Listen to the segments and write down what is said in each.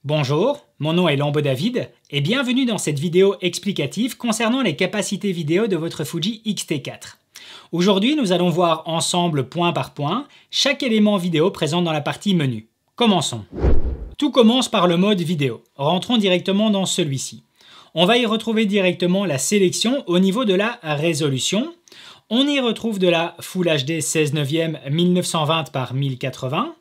Bonjour, mon nom est Lambeau David et bienvenue dans cette vidéo explicative concernant les capacités vidéo de votre Fuji X-T4. Aujourd'hui, nous allons voir ensemble point par point chaque élément vidéo présent dans la partie menu. Commençons. Tout commence par le mode vidéo. Rentrons directement dans celui-ci. On va y retrouver directement la sélection au niveau de la résolution. On y retrouve de la Full HD 16 neuvième 1920 par 1080,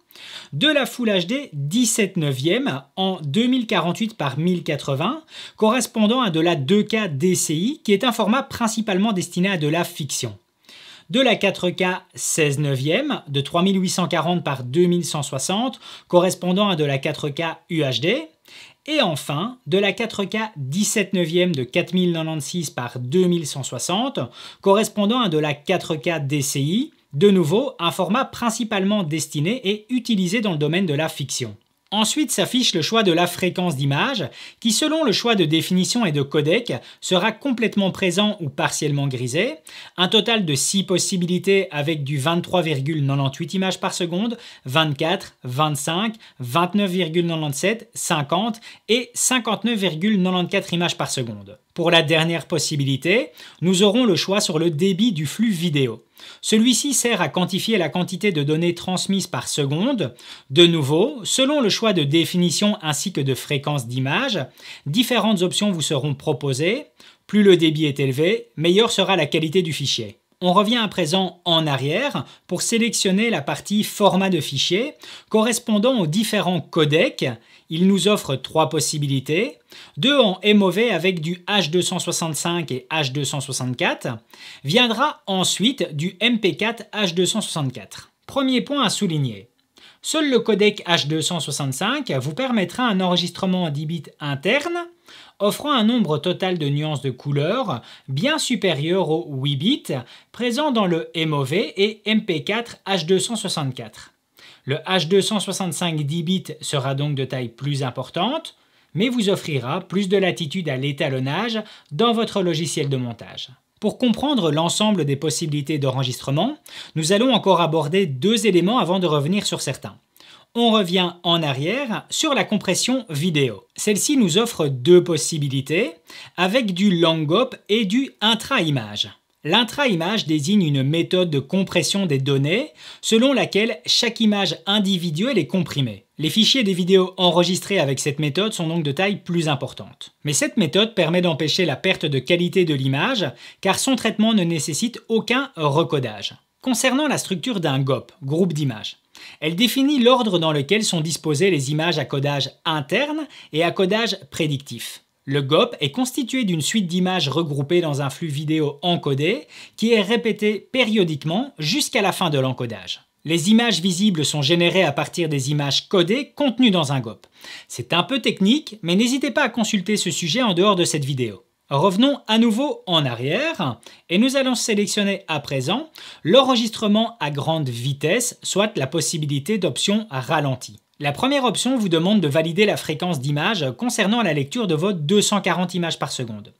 de la Full HD 17 neuvième en 2048 par 1080, correspondant à de la 2K DCI, qui est un format principalement destiné à de la fiction. De la 4K 16 neuvième de 3840 par 2160, correspondant à de la 4K UHD. Et enfin, de la 4K 17 neuvième de 4096 par 2160, correspondant à de la 4K DCI, de nouveau un format principalement destiné et utilisé dans le domaine de la fiction. Ensuite s'affiche le choix de la fréquence d'image qui, selon le choix de définition et de codec, sera complètement présent ou partiellement grisé. Un total de 6 possibilités avec du 23,98 images par seconde, 24, 25, 29,97, 50 et 59,94 images par seconde. Pour la dernière possibilité, nous aurons le choix sur le débit du flux vidéo. Celui-ci sert à quantifier la quantité de données transmises par seconde. De nouveau, selon le choix de définition ainsi que de fréquence d'image, différentes options vous seront proposées. Plus le débit est élevé, meilleure sera la qualité du fichier. On revient à présent en arrière pour sélectionner la partie format de fichier correspondant aux différents codecs. Il nous offre 3 possibilités, 2 en MOV avec du H265 et H264, viendra ensuite du MP4 H264. Premier point à souligner. Seul le codec H265 vous permettra un enregistrement en 10 bits interne, offrant un nombre total de nuances de couleurs bien supérieur aux 8 bits présents dans le MOV et MP4 H264. Le H265 10 bits sera donc de taille plus importante, mais vous offrira plus de latitude à l'étalonnage dans votre logiciel de montage. Pour comprendre l'ensemble des possibilités d'enregistrement, nous allons encore aborder 2 éléments avant de revenir sur certains. On revient en arrière sur la compression vidéo. Celle-ci nous offre 2 possibilités avec du Langop et du intra-image. L'intra-image désigne une méthode de compression des données selon laquelle chaque image individuelle est comprimée. Les fichiers des vidéos enregistrés avec cette méthode sont donc de taille plus importante. Mais cette méthode permet d'empêcher la perte de qualité de l'image car son traitement ne nécessite aucun recodage. Concernant la structure d'un GOP, groupe d'images, elle définit l'ordre dans lequel sont disposées les images à codage interne et à codage prédictif. Le GOP est constitué d'une suite d'images regroupées dans un flux vidéo encodé qui est répété périodiquement jusqu'à la fin de l'encodage. Les images visibles sont générées à partir des images codées contenues dans un GOP. C'est un peu technique, mais n'hésitez pas à consulter ce sujet en dehors de cette vidéo. Revenons à nouveau en arrière et nous allons sélectionner à présent l'enregistrement à grande vitesse, soit la possibilité d'option ralenti. La première option vous demande de valider la fréquence d'image concernant la lecture de vos 240 images par seconde.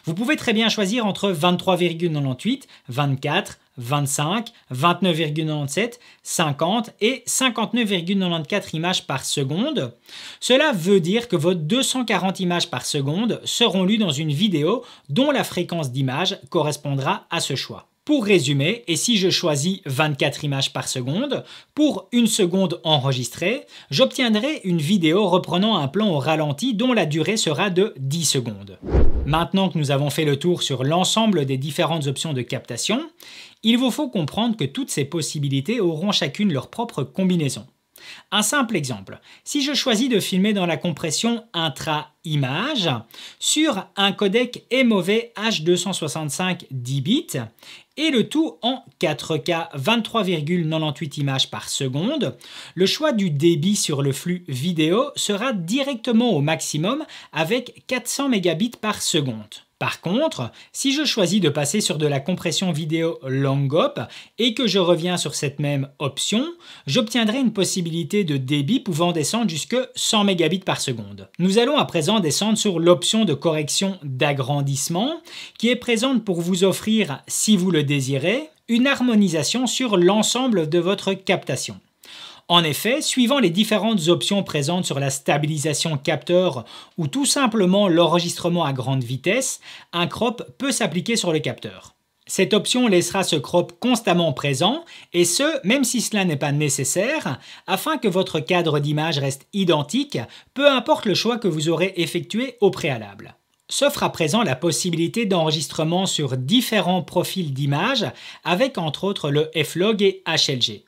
Vous pouvez très bien choisir entre 23,98, 24, 25, 29,97, 50 et 59,94 images par seconde. Cela veut dire que vos 240 images par seconde seront lues dans une vidéo dont la fréquence d'image correspondra à ce choix. Pour résumer, et si je choisis 24 images par seconde, pour 1 seconde enregistrée, j'obtiendrai une vidéo reprenant un plan au ralenti dont la durée sera de 10 secondes. Maintenant que nous avons fait le tour sur l'ensemble des différentes options de captation, il vous faut comprendre que toutes ces possibilités auront chacune leur propre combinaison. Un simple exemple, si je choisis de filmer dans la compression intra-image sur un codec MOV H265 10 bits et le tout en 4K 23,98 images par seconde, le choix du débit sur le flux vidéo sera directement au maximum avec 400 mégabits par seconde. Par contre, si je choisis de passer sur de la compression vidéo Langop et que je reviens sur cette même option, j'obtiendrai une possibilité de débit pouvant descendre jusqu'à 100 mégabits par seconde. Nous allons à présent descendre sur l'option de correction d'agrandissement qui est présente pour vous offrir, si vous le désirez, une harmonisation sur l'ensemble de votre captation. En effet, suivant les différentes options présentes sur la stabilisation capteur ou tout simplement l'enregistrement à grande vitesse, un crop peut s'appliquer sur le capteur. Cette option laissera ce crop constamment présent, et ce, même si cela n'est pas nécessaire, afin que votre cadre d'image reste identique, peu importe le choix que vous aurez effectué au préalable. S'offre à présent la possibilité d'enregistrement sur différents profils d'image, avec entre autres le F-Log et HLG.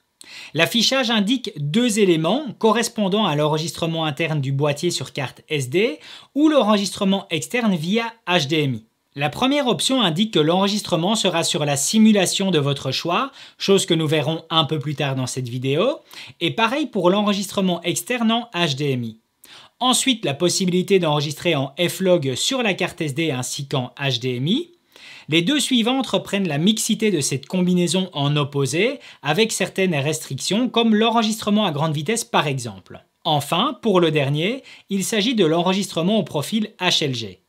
L'affichage indique deux éléments correspondant à l'enregistrement interne du boîtier sur carte SD ou l'enregistrement externe via HDMI. La première option indique que l'enregistrement sera sur la simulation de votre choix, chose que nous verrons un peu plus tard dans cette vidéo, et pareil pour l'enregistrement externe en HDMI. Ensuite, la possibilité d'enregistrer en F-Log sur la carte SD ainsi qu'en HDMI. Les deux suivantes reprennent la mixité de cette combinaison en opposé, avec certaines restrictions comme l'enregistrement à grande vitesse par exemple. Enfin, pour le dernier, il s'agit de l'enregistrement au profil HLG.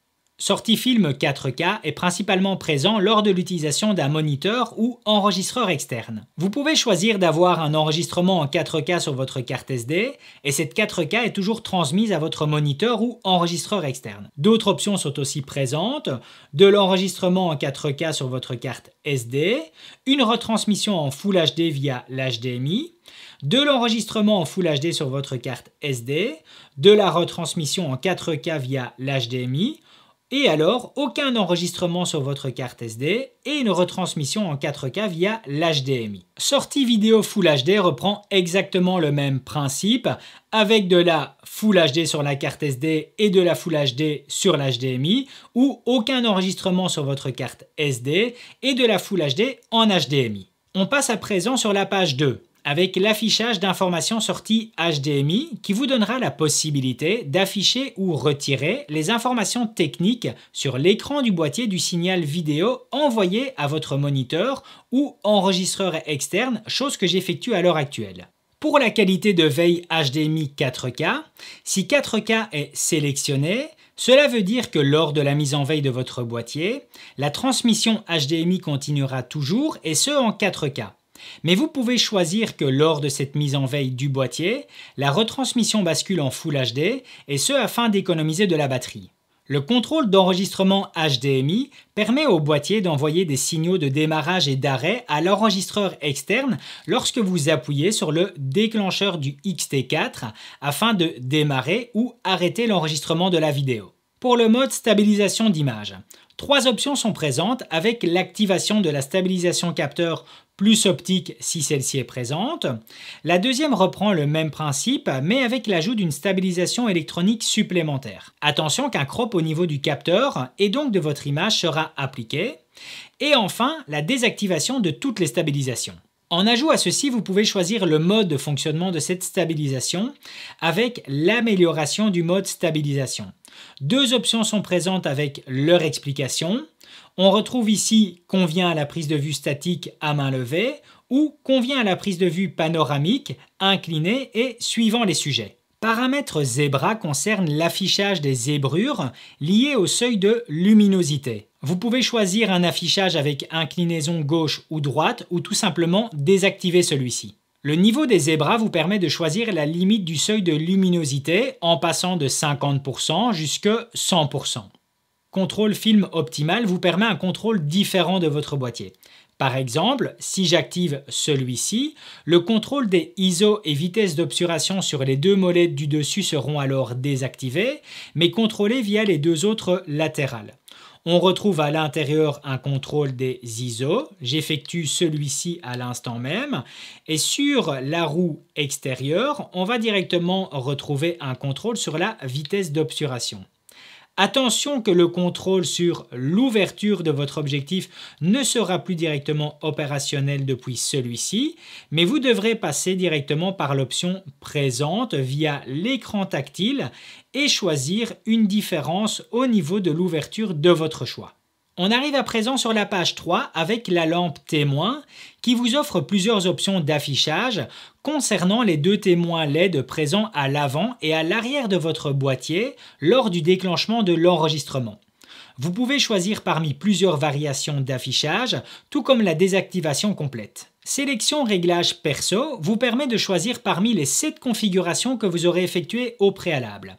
Sortie film 4K est principalement présent lors de l'utilisation d'un moniteur ou enregistreur externe. Vous pouvez choisir d'avoir un enregistrement en 4K sur votre carte SD et cette 4K est toujours transmise à votre moniteur ou enregistreur externe. D'autres options sont aussi présentes, de l'enregistrement en 4K sur votre carte SD, une retransmission en Full HD via l'HDMI, de l'enregistrement en Full HD sur votre carte SD, de la retransmission en 4K via l'HDMI, et alors aucun enregistrement sur votre carte SD et une retransmission en 4K via l'HDMI. Sortie vidéo Full HD reprend exactement le même principe avec de la Full HD sur la carte SD et de la Full HD sur l'HDMI ou aucun enregistrement sur votre carte SD et de la Full HD en HDMI. On passe à présent sur la page 2. Avec l'affichage d'informations sorties HDMI qui vous donnera la possibilité d'afficher ou retirer les informations techniques sur l'écran du boîtier du signal vidéo envoyé à votre moniteur ou enregistreur externe, chose que j'effectue à l'heure actuelle. Pour la qualité de veille HDMI 4K, si 4K est sélectionné, cela veut dire que lors de la mise en veille de votre boîtier, la transmission HDMI continuera toujours et ce en 4K. Mais vous pouvez choisir que lors de cette mise en veille du boîtier, la retransmission bascule en Full HD et ce afin d'économiser de la batterie. Le contrôle d'enregistrement HDMI permet au boîtier d'envoyer des signaux de démarrage et d'arrêt à l'enregistreur externe lorsque vous appuyez sur le déclencheur du XT4 afin de démarrer ou arrêter l'enregistrement de la vidéo. Pour le mode stabilisation d'image, trois options sont présentes avec l'activation de la stabilisation capteur plus optique si celle-ci est présente. La deuxième reprend le même principe mais avec l'ajout d'une stabilisation électronique supplémentaire. Attention qu'un crop au niveau du capteur et donc de votre image sera appliqué. Et enfin, la désactivation de toutes les stabilisations. En ajout à ceci, vous pouvez choisir le mode de fonctionnement de cette stabilisation avec l'amélioration du mode stabilisation. Deux options sont présentes avec leur explication. On retrouve ici convient à la prise de vue statique à main levée ou convient à la prise de vue panoramique, inclinée et suivant les sujets. Paramètre zébra concerne l'affichage des zébrures liées au seuil de luminosité. Vous pouvez choisir un affichage avec inclinaison gauche ou droite ou tout simplement désactiver celui-ci. Le niveau des zébras vous permet de choisir la limite du seuil de luminosité en passant de 50% jusqu'à 100%. Contrôle film optimal vous permet un contrôle différent de votre boîtier. Par exemple, si j'active celui-ci, le contrôle des ISO et vitesse d'obturation sur les deux molettes du dessus seront alors désactivés, mais contrôlés via les deux autres latérales. On retrouve à l'intérieur un contrôle des ISO, j'effectue celui-ci à l'instant même, et sur la roue extérieure, on va directement retrouver un contrôle sur la vitesse d'obturation. Attention que le contrôle sur l'ouverture de votre objectif ne sera plus directement opérationnel depuis celui-ci, mais vous devrez passer directement par l'option présente via l'écran tactile et choisir une différence au niveau de l'ouverture de votre choix. On arrive à présent sur la page 3 avec la lampe témoin qui vous offre plusieurs options d'affichage concernant les deux témoins LED présents à l'avant et à l'arrière de votre boîtier lors du déclenchement de l'enregistrement. Vous pouvez choisir parmi plusieurs variations d'affichage, tout comme la désactivation complète. Sélection réglage perso vous permet de choisir parmi les 7 configurations que vous aurez effectuées au préalable.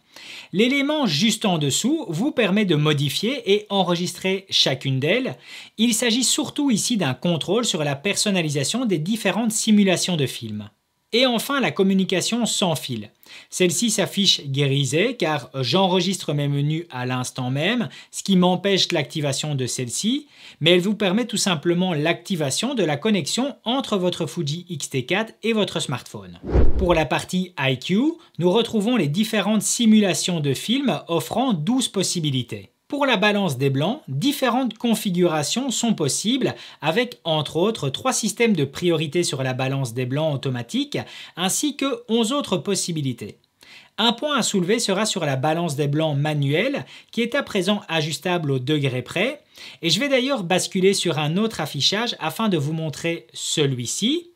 L'élément juste en dessous vous permet de modifier et enregistrer chacune d'elles. Il s'agit surtout ici d'un contrôle sur la personnalisation des différentes simulations de films. Et enfin, la communication sans fil. Celle-ci s'affiche grisée car j'enregistre mes menus à l'instant même, ce qui m'empêche l'activation de celle-ci, mais elle vous permet tout simplement l'activation de la connexion entre votre Fuji X-T4 et votre smartphone. Pour la partie IQ, nous retrouvons les différentes simulations de films offrant 12 possibilités. Pour la balance des blancs, différentes configurations sont possibles avec entre autres 3 systèmes de priorité sur la balance des blancs automatique ainsi que 11 autres possibilités. Un point à soulever sera sur la balance des blancs manuelle qui est à présent ajustable au degré près et je vais d'ailleurs basculer sur un autre affichage afin de vous montrer celui-ci.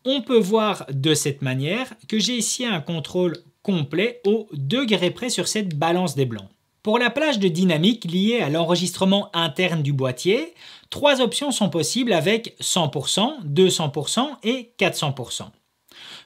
On peut voir de cette manière que j'ai ici un contrôle complet au degré près sur cette balance des blancs. Pour la plage de dynamique liée à l'enregistrement interne du boîtier, 3 options sont possibles avec 100%, 200% et 400%.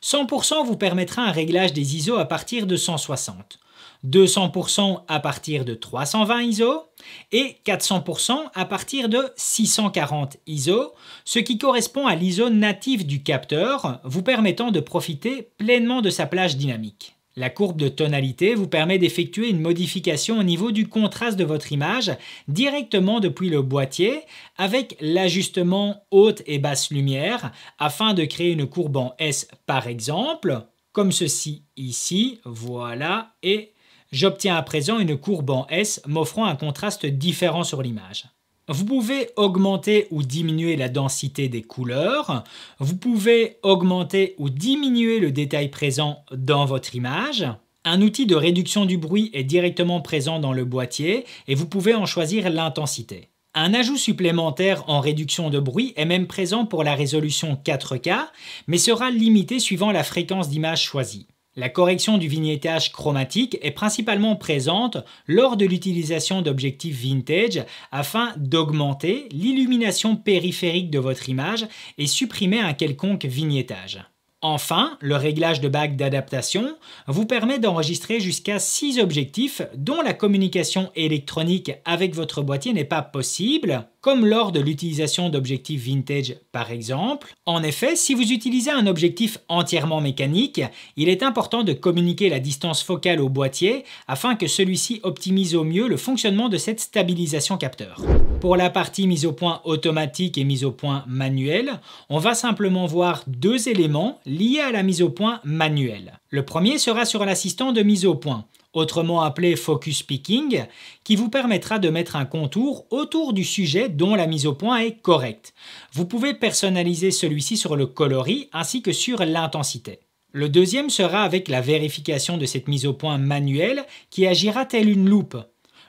100% vous permettra un réglage des ISO à partir de 160, 200% à partir de 320 ISO et 400% à partir de 640 ISO, ce qui correspond à l'ISO natif du capteur, vous permettant de profiter pleinement de sa plage dynamique. La courbe de tonalité vous permet d'effectuer une modification au niveau du contraste de votre image directement depuis le boîtier avec l'ajustement haute et basse lumière afin de créer une courbe en S par exemple, comme ceci ici, voilà, et j'obtiens à présent une courbe en S m'offrant un contraste différent sur l'image. Vous pouvez augmenter ou diminuer la densité des couleurs. Vous pouvez augmenter ou diminuer le détail présent dans votre image. Un outil de réduction du bruit est directement présent dans le boîtier et vous pouvez en choisir l'intensité. Un ajout supplémentaire en réduction de bruit est même présent pour la résolution 4K, mais sera limité suivant la fréquence d'image choisie. La correction du vignettage chromatique est principalement présente lors de l'utilisation d'objectifs vintage afin d'augmenter l'illumination périphérique de votre image et supprimer un quelconque vignettage. Enfin, le réglage de bague d'adaptation vous permet d'enregistrer jusqu'à 6 objectifs dont la communication électronique avec votre boîtier n'est pas possible, comme lors de l'utilisation d'objectifs vintage par exemple. En effet, si vous utilisez un objectif entièrement mécanique, il est important de communiquer la distance focale au boîtier afin que celui-ci optimise au mieux le fonctionnement de cette stabilisation capteur. Pour la partie mise au point automatique et mise au point manuelle, on va simplement voir 2 éléments liés à la mise au point manuelle. Le premier sera sur l'assistant de mise au point, autrement appelé Focus Picking, qui vous permettra de mettre un contour autour du sujet dont la mise au point est correcte. Vous pouvez personnaliser celui-ci sur le coloris ainsi que sur l'intensité. Le deuxième sera avec la vérification de cette mise au point manuelle qui agira telle une loupe.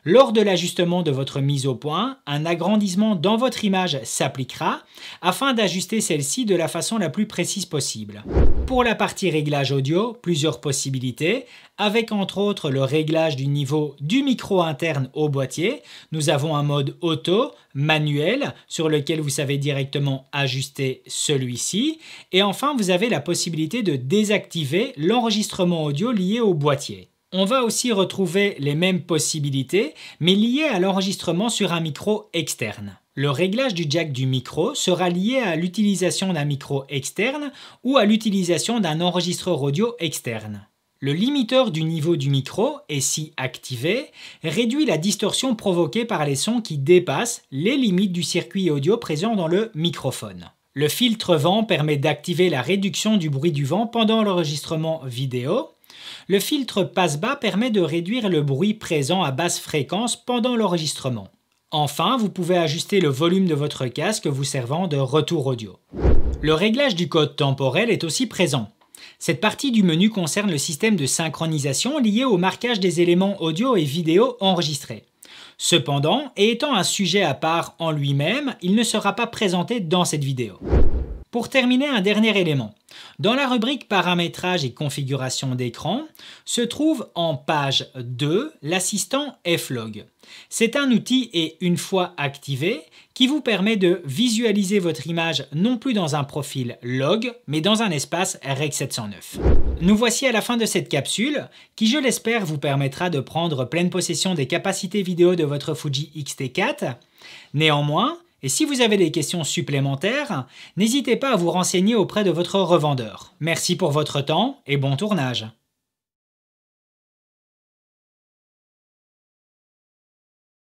Lors de l'ajustement de votre mise au point, un agrandissement dans votre image s'appliquera afin d'ajuster celle-ci de la façon la plus précise possible. Pour la partie réglage audio, plusieurs possibilités, avec entre autres le réglage du niveau du micro interne au boîtier. Nous avons un mode auto, manuel, sur lequel vous savez directement ajuster celui-ci. Et enfin, vous avez la possibilité de désactiver l'enregistrement audio lié au boîtier. On va aussi retrouver les mêmes possibilités, mais liées à l'enregistrement sur un micro externe. Le réglage du jack du micro sera lié à l'utilisation d'un micro externe ou à l'utilisation d'un enregistreur audio externe. Le limiteur du niveau du micro, et si activé, réduit la distorsion provoquée par les sons qui dépassent les limites du circuit audio présent dans le microphone. Le filtre vent permet d'activer la réduction du bruit du vent pendant l'enregistrement vidéo. Le filtre passe-bas permet de réduire le bruit présent à basse fréquence pendant l'enregistrement. Enfin, vous pouvez ajuster le volume de votre casque vous servant de retour audio. Le réglage du code temporel est aussi présent. Cette partie du menu concerne le système de synchronisation lié au marquage des éléments audio et vidéo enregistrés. Cependant, et étant un sujet à part en lui-même, il ne sera pas présenté dans cette vidéo. Pour terminer, un dernier élément. Dans la rubrique paramétrage et configuration d'écran, se trouve en page 2 l'assistant F-Log. C'est un outil et une fois activé, qui vous permet de visualiser votre image non plus dans un profil log, mais dans un espace Rec 709. Nous voici à la fin de cette capsule, qui je l'espère vous permettra de prendre pleine possession des capacités vidéo de votre Fuji X-T4. Néanmoins, et si vous avez des questions supplémentaires, n'hésitez pas à vous renseigner auprès de votre revendeur. Merci pour votre temps et bon tournage.